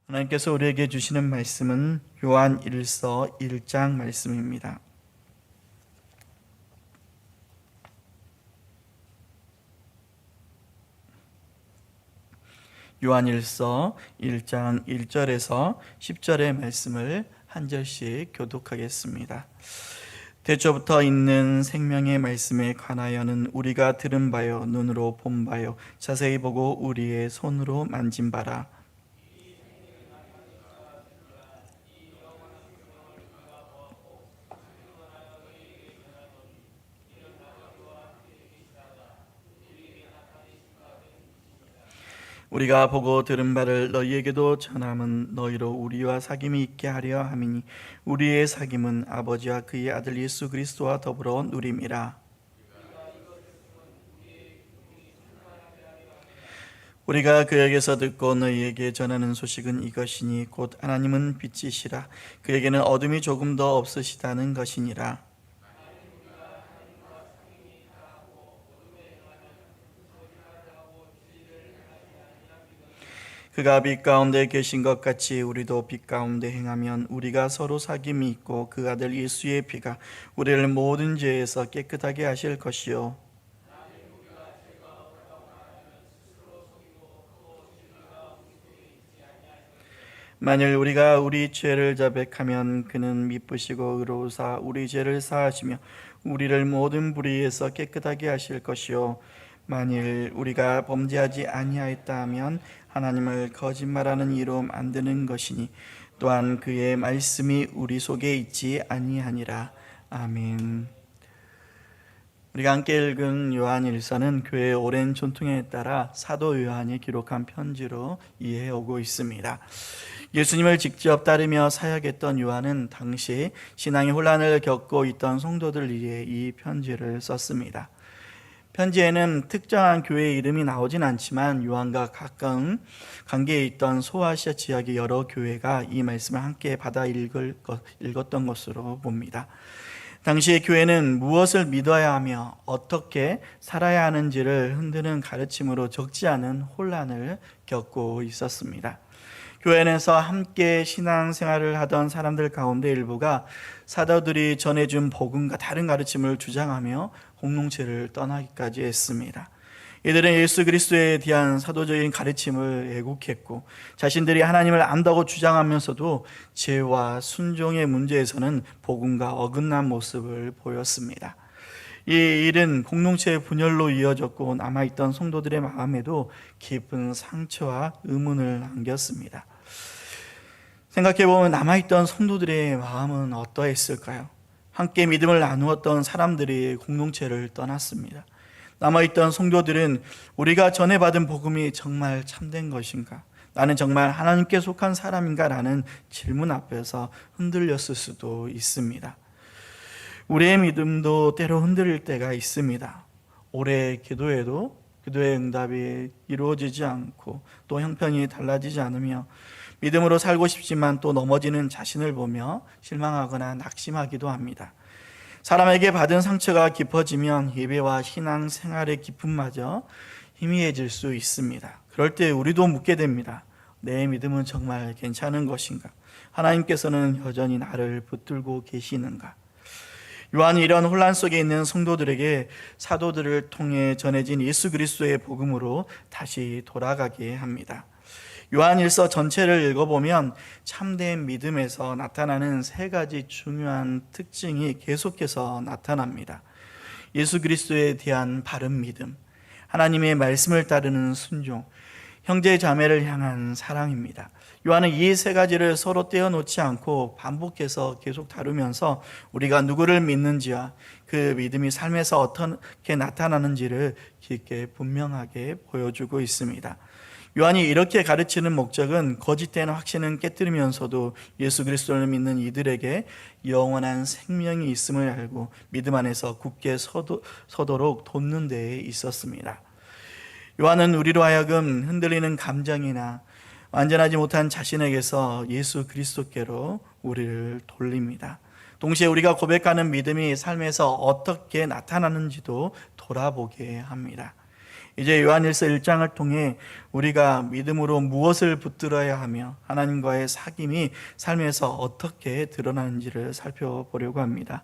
하나님께서 우리에게 주시는 말씀은 요한 1서 1장 말씀입니다. 요한 1서 1장 1절에서 10절의 말씀을 한 절씩 교독하겠습니다. 태초부터 있는 생명의 말씀에 관하여는 우리가 들은 바요 눈으로 본 바요 자세히 보고 우리의 손으로 만진 바라. 우리가 보고 들은 바를 너희에게도 전함은 너희로 우리와 사귐이 있게 하려 함이니 우리의 사귐은 아버지와 그의 아들 예수 그리스도와 더불어 누림이라. 우리가 그에게서 듣고 너희에게 전하는 소식은 이것이니 곧 하나님은 빛이시라 그에게는 어둠이 조금 더 없으시다는 것이니라. 그가 빛 가운데 계신 것 같이 우리도 빛 가운데 행하면 우리가 서로 사귐이 있고 그 아들 예수의 피가 우리를 모든 죄에서 깨끗하게 하실 것이요. 만일 우리가 우리 죄를 자백하면 그는 미쁘시고 의로우사 우리 죄를 사하시며 우리를 모든 불의에서 깨끗하게 하실 것이요. 만일 우리가 범죄하지 아니하였다 하면 하나님을 거짓말하는 이로 만드는 것이니 또한 그의 말씀이 우리 속에 있지 아니하니라. 아멘. 우리가 함께 읽은 요한일서는 교회의 오랜 전통에 따라 사도 요한이 기록한 편지로 이해해 오고 있습니다. 예수님을 직접 따르며 사역했던 요한은 당시 신앙의 혼란을 겪고 있던 성도들 위해 이 편지를 썼습니다. 편지에는 특정한 교회의 이름이 나오진 않지만 요한과 가까운 관계에 있던 소아시아 지역의 여러 교회가 이 말씀을 함께 받아 읽었던 것으로 봅니다. 당시의 교회는 무엇을 믿어야 하며 어떻게 살아야 하는지를 흔드는 가르침으로 적지 않은 혼란을 겪고 있었습니다. 교회 안에서 함께 신앙생활을 하던 사람들 가운데 일부가 사도들이 전해준 복음과 다른 가르침을 주장하며 공동체를 떠나기까지 했습니다. 이들은 예수 그리스도에 대한 사도적인 가르침을 왜곡했고 자신들이 하나님을 안다고 주장하면서도 죄와 순종의 문제에서는 복음과 어긋난 모습을 보였습니다. 이 일은 공동체의 분열로 이어졌고 남아있던 성도들의 마음에도 깊은 상처와 의문을 남겼습니다. 생각해보면 남아있던 성도들의 마음은 어떠했을까요? 함께 믿음을 나누었던 사람들이 공동체를 떠났습니다. 남아있던 성도들은 우리가 전해받은 복음이 정말 참된 것인가? 나는 정말 하나님께 속한 사람인가? 라는 질문 앞에서 흔들렸을 수도 있습니다. 우리의 믿음도 때로 흔들릴 때가 있습니다. 오래 기도해도 기도의 응답이 이루어지지 않고 또 형편이 달라지지 않으며 믿음으로 살고 싶지만 또 넘어지는 자신을 보며 실망하거나 낙심하기도 합니다. 사람에게 받은 상처가 깊어지면 예배와 신앙 생활의 기쁨마저 희미해질 수 있습니다. 그럴 때 우리도 묻게 됩니다. 내 믿음은 정말 괜찮은 것인가? 하나님께서는 여전히 나를 붙들고 계시는가? 요한이 이런 혼란 속에 있는 성도들에게 사도들을 통해 전해진 예수 그리스도의 복음으로 다시 돌아가게 합니다. 요한일서 전체를 읽어보면 참된 믿음에서 나타나는 세 가지 중요한 특징이 계속해서 나타납니다. 예수 그리스도에 대한 바른 믿음, 하나님의 말씀을 따르는 순종, 형제 자매를 향한 사랑입니다. 요한은 이 세 가지를 서로 떼어놓지 않고 반복해서 계속 다루면서 우리가 누구를 믿는지와 그 믿음이 삶에서 어떻게 나타나는지를 깊게 분명하게 보여주고 있습니다. 요한이 이렇게 가르치는 목적은 거짓된 확신은 깨뜨리면서도 예수 그리스도를 믿는 이들에게 영원한 생명이 있음을 알고 믿음 안에서 굳게 서도록 돕는 데에 있었습니다. 요한은 우리로 하여금 흔들리는 감정이나 완전하지 못한 자신에게서 예수 그리스도께로 우리를 돌립니다. 동시에 우리가 고백하는 믿음이 삶에서 어떻게 나타나는지도 돌아보게 합니다. 이제 요한일서 1장을 통해 우리가 믿음으로 무엇을 붙들어야 하며 하나님과의 사귐이 삶에서 어떻게 드러나는지를 살펴보려고 합니다.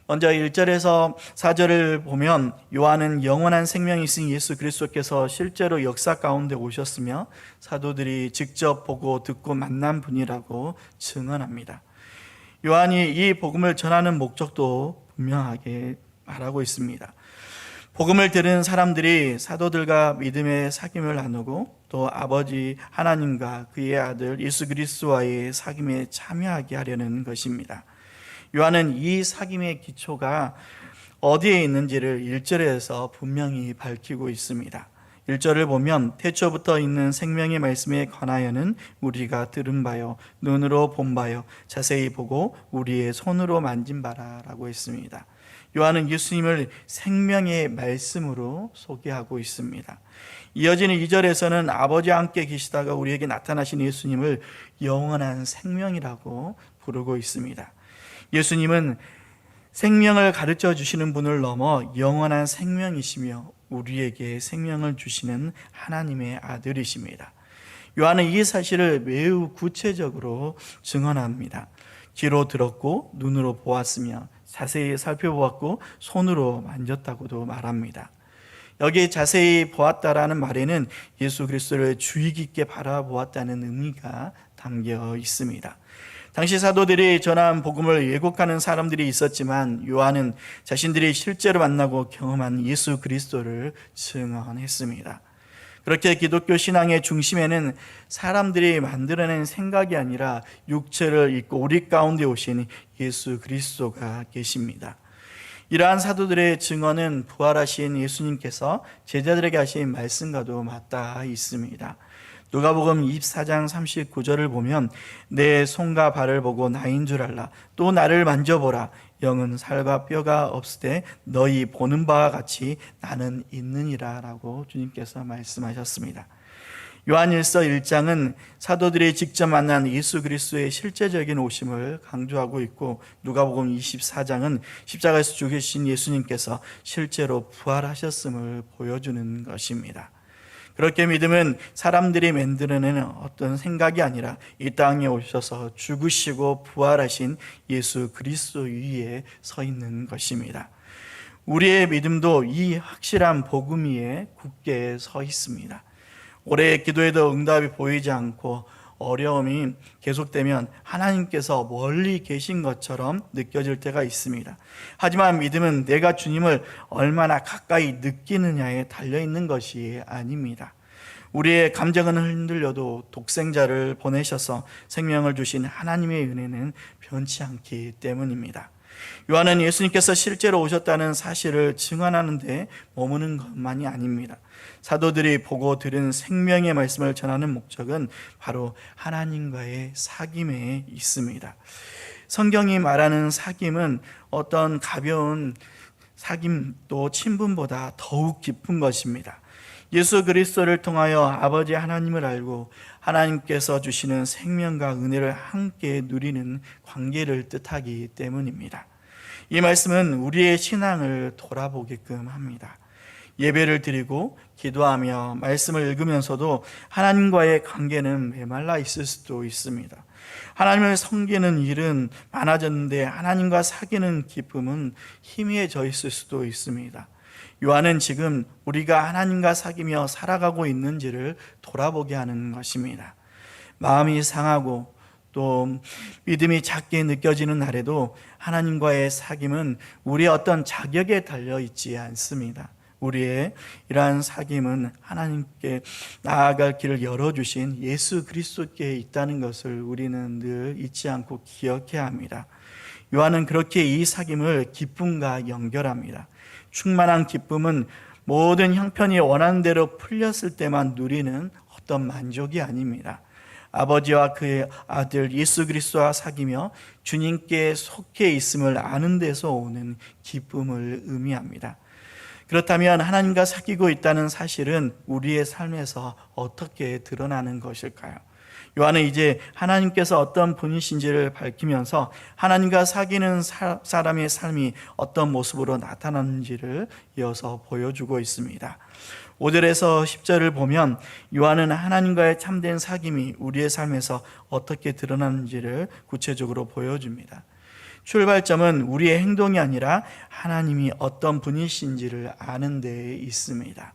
먼저 1절에서 4절을 보면 요한은 영원한 생명이 있으신 예수 그리스도께서 실제로 역사 가운데 오셨으며 사도들이 직접 보고 듣고 만난 분이라고 증언합니다. 요한이 이 복음을 전하는 목적도 분명하게 말하고 있습니다. 복음을 들은 사람들이 사도들과 믿음의 사귐을 나누고 또 아버지 하나님과 그의 아들 예수 그리스도와의 사귐에 참여하게 하려는 것입니다. 요한은 이 사귐의 기초가 어디에 있는지를 1절에서 분명히 밝히고 있습니다. 1절을 보면 태초부터 있는 생명의 말씀에 관하여는 우리가 들은 바요 눈으로 본 바요 자세히 보고 우리의 손으로 만진 바라 라고 했습니다. 요한은 예수님을 생명의 말씀으로 소개하고 있습니다. 이어지는 2절에서는 아버지와 함께 계시다가 우리에게 나타나신 예수님을 영원한 생명이라고 부르고 있습니다. 예수님은 생명을 가르쳐 주시는 분을 넘어 영원한 생명이시며 우리에게 생명을 주시는 하나님의 아들이십니다. 요한은 이 사실을 매우 구체적으로 증언합니다. 귀로 들었고 눈으로 보았으며 자세히 살펴보았고 손으로 만졌다고도 말합니다. 여기 자세히 보았다라는 말에는 예수 그리스도를 주의 깊게 바라보았다는 의미가 담겨 있습니다. 당시 사도들이 전한 복음을 왜곡하는 사람들이 있었지만 요한은 자신들이 실제로 만나고 경험한 예수 그리스도를 증언했습니다. 그렇게 기독교 신앙의 중심에는 사람들이 만들어낸 생각이 아니라 육체를 입고 우리 가운데 오신 예수 그리스도가 계십니다. 이러한 사도들의 증언은 부활하신 예수님께서 제자들에게 하신 말씀과도 맞닿아 있습니다. 누가복음 24장 39절을 보면 내 손과 발을 보고 나인 줄 알라. 또 나를 만져보라. 영은 살과 뼈가 없으되 너희 보는 바와 같이 나는 있느니라 라고 주님께서 말씀하셨습니다. 요한일서 1장은 사도들이 직접 만난 예수 그리스도의 실제적인 오심을 강조하고 있고 누가복음 24장은 십자가에서 죽으신 예수님께서 실제로 부활하셨음을 보여주는 것입니다. 그렇게 믿음은 사람들이 만들어내는 어떤 생각이 아니라 이 땅에 오셔서 죽으시고 부활하신 예수 그리스도 위에 서 있는 것입니다. 우리의 믿음도 이 확실한 복음 위에 굳게 서 있습니다. 오래 기도해도 응답이 보이지 않고 어려움이 계속되면 하나님께서 멀리 계신 것처럼 느껴질 때가 있습니다. 하지만 믿음은 내가 주님을 얼마나 가까이 느끼느냐에 달려있는 것이 아닙니다. 우리의 감정은 흔들려도 독생자를 보내셔서 생명을 주신 하나님의 은혜는 변치 않기 때문입니다. 요한은 예수님께서 실제로 오셨다는 사실을 증언하는 데 머무는 것만이 아닙니다. 사도들이 보고 들은 생명의 말씀을 전하는 목적은 바로 하나님과의 사귐에 있습니다. 성경이 말하는 사귐은 어떤 가벼운 사귐 또 친분보다 더욱 깊은 것입니다. 예수 그리스도를 통하여 아버지 하나님을 알고 하나님께서 주시는 생명과 은혜를 함께 누리는 관계를 뜻하기 때문입니다. 이 말씀은 우리의 신앙을 돌아보게끔 합니다. 예배를 드리고 기도하며 말씀을 읽으면서도 하나님과의 관계는 메말라 있을 수도 있습니다. 하나님을 섬기는 일은 많아졌는데 하나님과 사귀는 기쁨은 희미해져 있을 수도 있습니다. 요한은 지금 우리가 하나님과 사귀며 살아가고 있는지를 돌아보게 하는 것입니다. 마음이 상하고 또 믿음이 작게 느껴지는 날에도 하나님과의 사귐은 우리의 어떤 자격에 달려 있지 않습니다. 우리의 이러한 사귐은 하나님께 나아갈 길을 열어주신 예수 그리스도께 있다는 것을 우리는 늘 잊지 않고 기억해야 합니다. 요한은 그렇게 이 사귐을 기쁨과 연결합니다. 충만한 기쁨은 모든 형편이 원하는 대로 풀렸을 때만 누리는 어떤 만족이 아닙니다. 아버지와 그의 아들 예수 그리스도와 사귀며 주님께 속해 있음을 아는 데서 오는 기쁨을 의미합니다. 그렇다면 하나님과 사귀고 있다는 사실은 우리의 삶에서 어떻게 드러나는 것일까요? 요한은 이제 하나님께서 어떤 분이신지를 밝히면서 하나님과 사귀는 사람의 삶이 어떤 모습으로 나타나는지를 이어서 보여주고 있습니다. 5절에서 10절을 보면 요한은 하나님과의 참된 사귐이 우리의 삶에서 어떻게 드러나는지를 구체적으로 보여줍니다. 출발점은 우리의 행동이 아니라 하나님이 어떤 분이신지를 아는 데에 있습니다.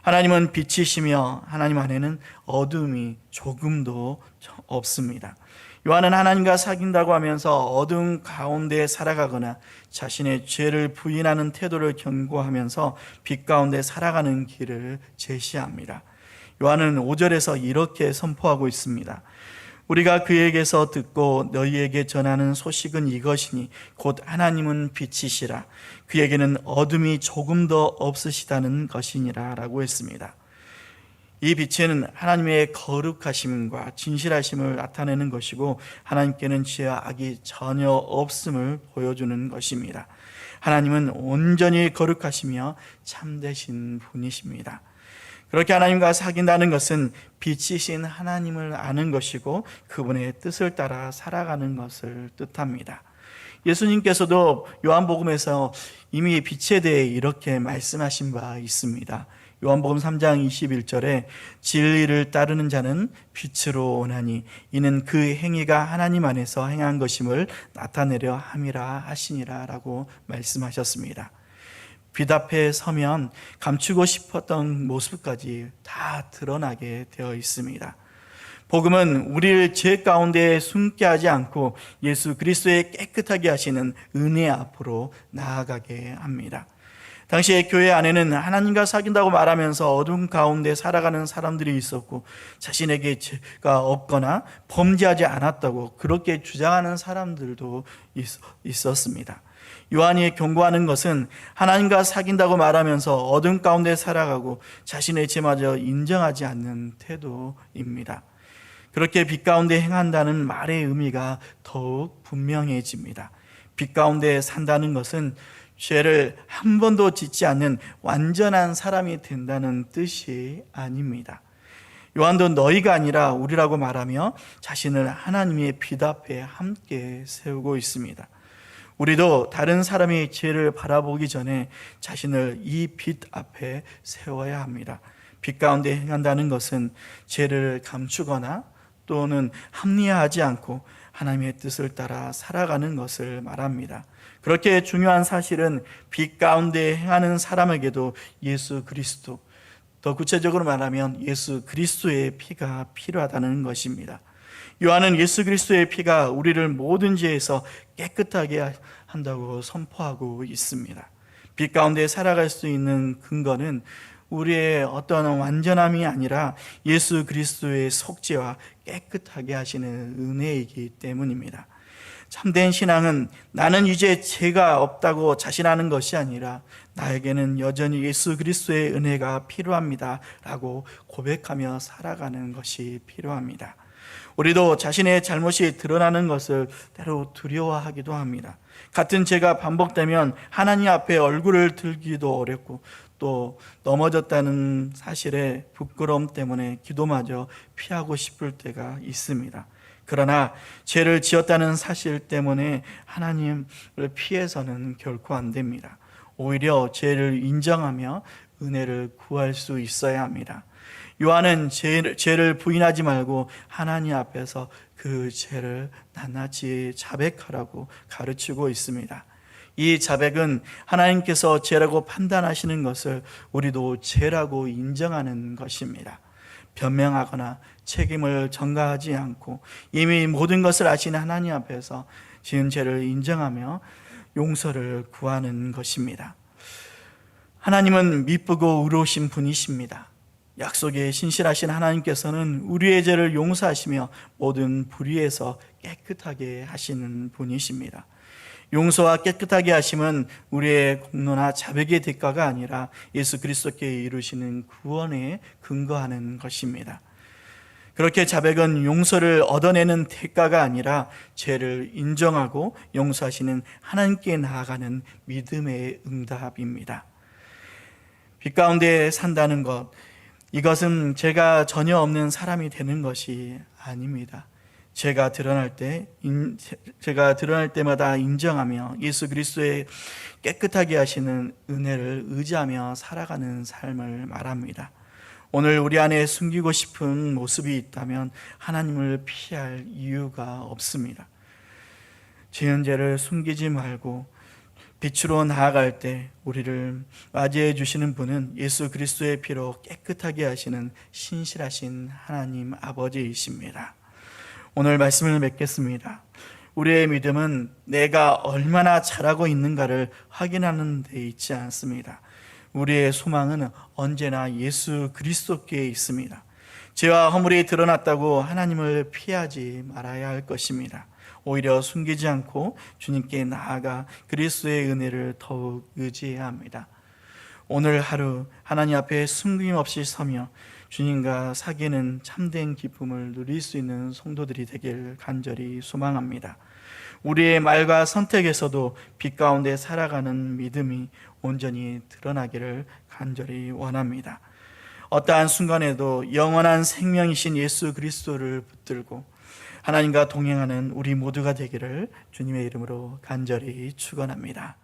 하나님은 빛이시며 하나님 안에는 어둠이 조금도 없습니다. 요한은 하나님과 사귄다고 하면서 어둠 가운데 살아가거나 자신의 죄를 부인하는 태도를 경고하면서 빛 가운데 살아가는 길을 제시합니다. 요한은 5절에서 이렇게 선포하고 있습니다. 우리가 그에게서 듣고 너희에게 전하는 소식은 이것이니 곧 하나님은 빛이시라 그에게는 어둠이 조금도 없으시다는 것이니라 라고 했습니다. 이 빛은 하나님의 거룩하심과 진실하심을 나타내는 것이고 하나님께는 죄와 악이 전혀 없음을 보여주는 것입니다. 하나님은 온전히 거룩하시며 참되신 분이십니다. 그렇게 하나님과 사귄다는 것은 빛이신 하나님을 아는 것이고 그분의 뜻을 따라 살아가는 것을 뜻합니다. 예수님께서도 요한복음에서 이미 빛에 대해 이렇게 말씀하신 바 있습니다. 요한복음 3장 21절에 진리를 따르는 자는 빛으로 오나니 이는 그 행위가 하나님 안에서 행한 것임을 나타내려 함이라 하시니라 라고 말씀하셨습니다. 빛 앞에 서면 감추고 싶었던 모습까지 다 드러나게 되어 있습니다. 복음은 우리를 죄 가운데 숨게 하지 않고 예수 그리스도의 깨끗하게 하시는 은혜 앞으로 나아가게 합니다. 당시에 교회 안에는 하나님과 사귄다고 말하면서 어둠 가운데 살아가는 사람들이 있었고 자신에게 죄가 없거나 범죄하지 않았다고 그렇게 주장하는 사람들도 있었습니다. 요한이 경고하는 것은 하나님과 사귄다고 말하면서 어둠 가운데 살아가고 자신의 죄마저 인정하지 않는 태도입니다. 그렇게 빛 가운데 행한다는 말의 의미가 더욱 분명해집니다. 빛 가운데 산다는 것은 죄를 한 번도 짓지 않는 완전한 사람이 된다는 뜻이 아닙니다. 요한도 너희가 아니라 우리라고 말하며 자신을 하나님의 빛 앞에 함께 세우고 있습니다. 우리도 다른 사람의 죄를 바라보기 전에 자신을 이 빛 앞에 세워야 합니다. 빛 가운데 행한다는 것은 죄를 감추거나 또는 합리화하지 않고 하나님의 뜻을 따라 살아가는 것을 말합니다. 그렇게 중요한 사실은 빛 가운데 행하는 사람에게도 예수 그리스도, 더 구체적으로 말하면 예수 그리스도의 피가 필요하다는 것입니다. 요한은 예수 그리스도의 피가 우리를 모든 죄에서 깨끗하게 한다고 선포하고 있습니다. 빛 가운데 살아갈 수 있는 근거는 우리의 어떤 완전함이 아니라 예수 그리스도의 속죄와 깨끗하게 하시는 은혜이기 때문입니다. 참된 신앙은 나는 이제 죄가 없다고 자신하는 것이 아니라 나에게는 여전히 예수 그리스도의 은혜가 필요합니다 라고 고백하며 살아가는 것이 필요합니다. 우리도 자신의 잘못이 드러나는 것을 때로 두려워하기도 합니다. 같은 죄가 반복되면 하나님 앞에 얼굴을 들기도 어렵고 또 넘어졌다는 사실에 부끄러움 때문에 기도마저 피하고 싶을 때가 있습니다. 그러나 죄를 지었다는 사실 때문에 하나님을 피해서는 결코 안 됩니다. 오히려 죄를 인정하며 은혜를 구할 수 있어야 합니다. 요한은 죄를 부인하지 말고 하나님 앞에서 그 죄를 낱낱이 자백하라고 가르치고 있습니다. 이 자백은 하나님께서 죄라고 판단하시는 것을 우리도 죄라고 인정하는 것입니다. 변명하거나 책임을 전가하지 않고 이미 모든 것을 아시는 하나님 앞에서 지은 죄를 인정하며 용서를 구하는 것입니다. 하나님은 미쁘고 의로우신 분이십니다. 약속에 신실하신 하나님께서는 우리의 죄를 용서하시며 모든 불의에서 깨끗하게 하시는 분이십니다. 용서와 깨끗하게 하심은 우리의 공로나 자백의 대가가 아니라 예수 그리스도께 이루시는 구원에 근거하는 것입니다. 그렇게 자백은 용서를 얻어내는 대가가 아니라 죄를 인정하고 용서하시는 하나님께 나아가는 믿음의 응답입니다. 빛 가운데 산다는 것, 이것은 죄가 전혀 없는 사람이 되는 것이 아닙니다. 제가 드러날 때마다 인정하며 예수 그리스도의 깨끗하게 하시는 은혜를 의지하며 살아가는 삶을 말합니다. 오늘 우리 안에 숨기고 싶은 모습이 있다면 하나님을 피할 이유가 없습니다. 지은 죄를 숨기지 말고 빛으로 나아갈 때 우리를 맞이해 주시는 분은 예수 그리스도의 피로 깨끗하게 하시는 신실하신 하나님 아버지이십니다. 오늘 말씀을 맺겠습니다. 우리의 믿음은 내가 얼마나 잘하고 있는가를 확인하는 데 있지 않습니다. 우리의 소망은 언제나 예수 그리스도께 있습니다. 죄와 허물이 드러났다고 하나님을 피하지 말아야 할 것입니다. 오히려 숨기지 않고 주님께 나아가 그리스도의 은혜를 더욱 의지해야 합니다. 오늘 하루 하나님 앞에 숨김없이 서며 주님과 사귀는 참된 기쁨을 누릴 수 있는 성도들이 되길 간절히 소망합니다. 우리의 말과 선택에서도 빛 가운데 살아가는 믿음이 온전히 드러나기를 간절히 원합니다. 어떠한 순간에도 영원한 생명이신 예수 그리스도를 붙들고 하나님과 동행하는 우리 모두가 되기를 주님의 이름으로 간절히 축원합니다.